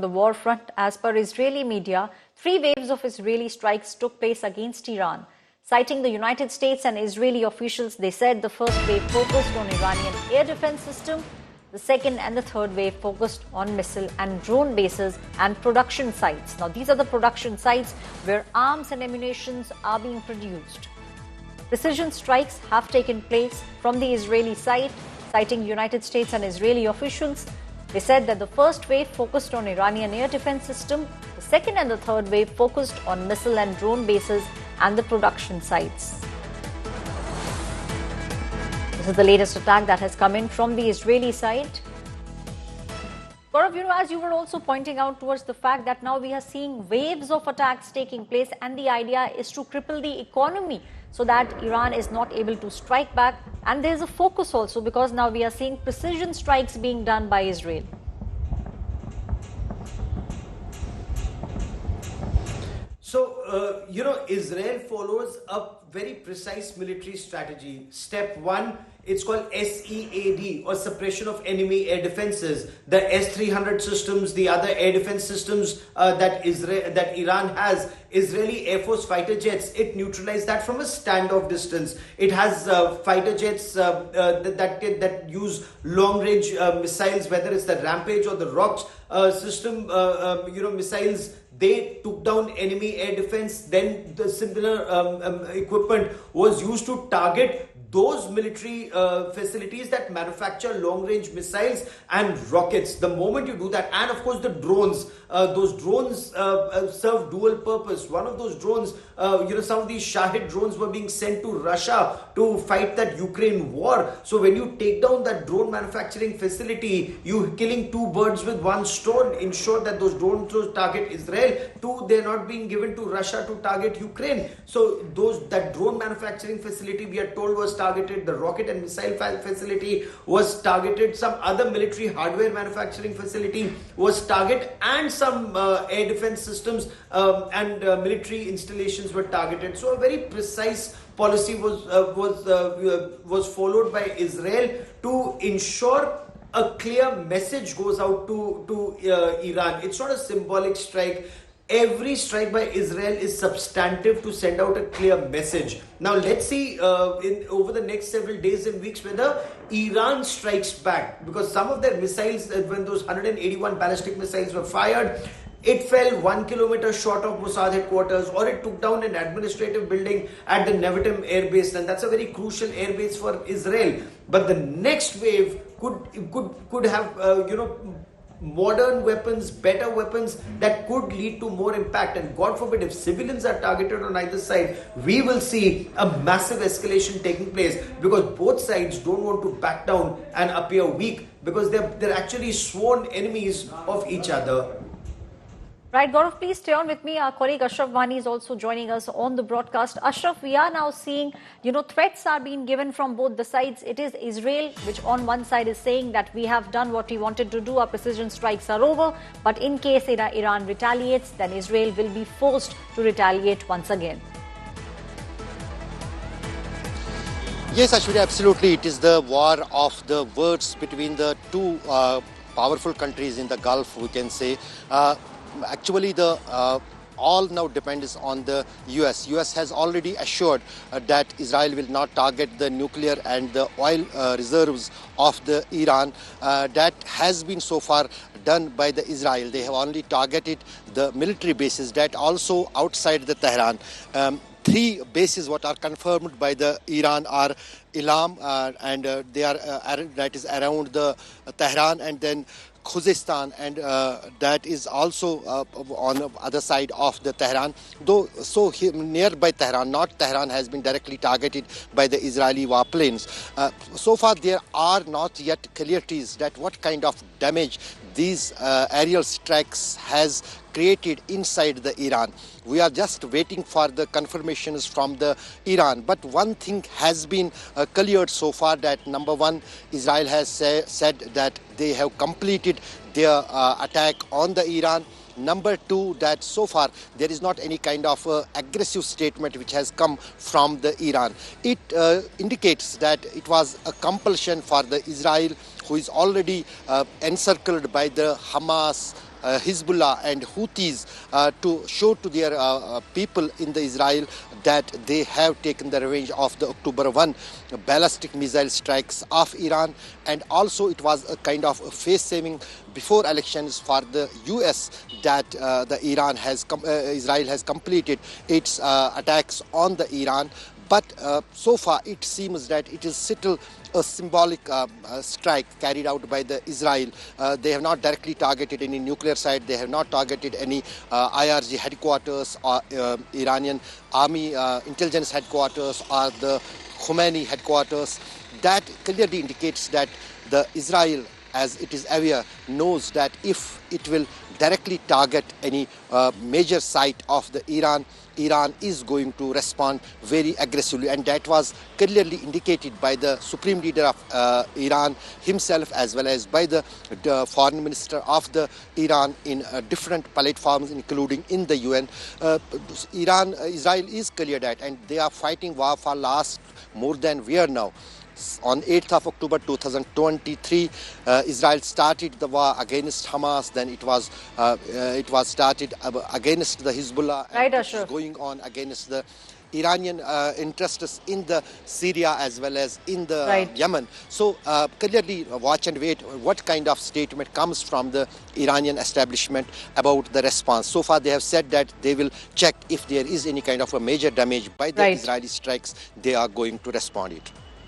the war front. As per Israeli media, 3 waves of Israeli strikes took place against Iran. Citing the United States and Israeli officials, they said the first wave focused on Iranian air defense system. The second and the third wave focused on missile and drone bases and production sites. Now, these are the production sites where arms and ammunition are being produced. Precision strikes have taken place from the Israeli side. Citing United States and Israeli officials, they said that the first wave focused on Iranian air defense system. The second and the third wave focused on missile and drone bases and the production sites. This is the latest attack that has come in from the Israeli side. Gaurav, as you were also pointing out towards the fact that now we are seeing waves of attacks taking place, and the idea is to cripple the economy so that Iran is not able to strike back. And there's a focus also because now we are seeing precision strikes being done by Israel. So, Israel follows a very precise military strategy. Step 1, it's called SEAD, or suppression of enemy air defenses. The S-300 systems, the other air defense systems that Iran has, Israeli Air Force fighter jets, it neutralized that from a standoff distance. It has fighter jets that use long-range missiles, whether it's the Rampage or the Rocks system, missiles. They took down enemy air defense. Then the similar equipment was used to target those military facilities that manufacture long-range missiles and rockets. The moment you do that, and of course the drones, those drones serve dual purpose. One of those drones, some of these Shahid drones were being sent to Russia to fight that Ukraine war. So when you take down that drone manufacturing facility, you're killing 2 birds with 1 stone. Ensure that those drones target Israel. 2, they're not being given to Russia to target Ukraine. So that drone manufacturing facility, we are told, was targeted. The rocket and missile facility was targeted. Some other military hardware manufacturing facility was targeted, and some air defense systems and military installations were targeted. So a very precise policy was followed by Israel to ensure a clear message goes out to Iran. It's not a symbolic strike. Every strike by Israel is substantive to send out a clear message. Now let's see over the next several days and weeks whether Iran strikes back, because some of their missiles, when those 181 ballistic missiles were fired, it fell 1 kilometer short of Mossad headquarters, or it took down an administrative building at the Nevatim air base, and that's a very crucial air base for Israel. But the next wave could have modern weapons, better weapons that could lead to more impact. And God forbid, if civilians are targeted on either side, we will see a massive escalation taking place, because both sides don't want to back down and appear weak, because they're actually sworn enemies of each other. Right, Gaurav, please stay on with me. Our colleague Ashraf Wani is also joining us on the broadcast. Ashraf, we are now seeing, threats are being given from both the sides. It is Israel, which on one side is saying that we have done what we wanted to do, our precision strikes are over. But in case Iran retaliates, then Israel will be forced to retaliate once again. Yes, Ashwini, absolutely. It is the war of the words between the two powerful countries in the Gulf, we can say. Actually, all now depends on the US. US has already assured that Israel will not target the nuclear and the oil reserves of the Iran. That has been so far done by the Israel. They have only targeted the military bases that also outside the Tehran. 3 bases what are confirmed by the Iran are Ilam, and they are that is around the Tehran, and then Khuzestan, and that is also on the other side of the Tehran. Though so nearby Tehran, not Tehran has been directly targeted by the Israeli warplanes. So far there are not yet clarities that what kind of damage these aerial strikes has created inside the Iran. We are just waiting for the confirmations from the Iran. But one thing has been cleared so far, that number one, Israel has said that they have completed their attack on the Iran. Number two, that so far there is not any kind of aggressive statement which has come from the Iran. It indicates that it was a compulsion for the Israel, who is already encircled by the Hamas Hezbollah and Houthis to show to their people in the Israel that they have taken the revenge of the October 1 ballistic missile strikes of Iran, and also it was a kind of a face-saving before elections for the US that Israel has completed its attacks on the Iran. But so far it seems that it is still a symbolic strike carried out by the Israel. They have not directly targeted any nuclear site. They have not targeted any IRG headquarters or Iranian army intelligence headquarters or the Khomeini headquarters. That clearly indicates that the Israel, as it is aware, knows that if it will directly target any major site of the Iran is going to respond very aggressively, and that was clearly indicated by the Supreme Leader of Iran himself, as well as by the Foreign Minister of the Iran in different platforms, including in the UN. Israel is clear that, and they are fighting war for last more than a year now. On 8th of October 2023, Israel started the war against Hamas. Then it was started against the Hezbollah, and it is going on against the Iranian interests in the Syria as well as in the Yemen. So clearly watch and wait what kind of statement comes from the Iranian establishment about the response. So far they have said that they will check if there is any kind of a major damage by the Israeli strikes. They are going to respond it.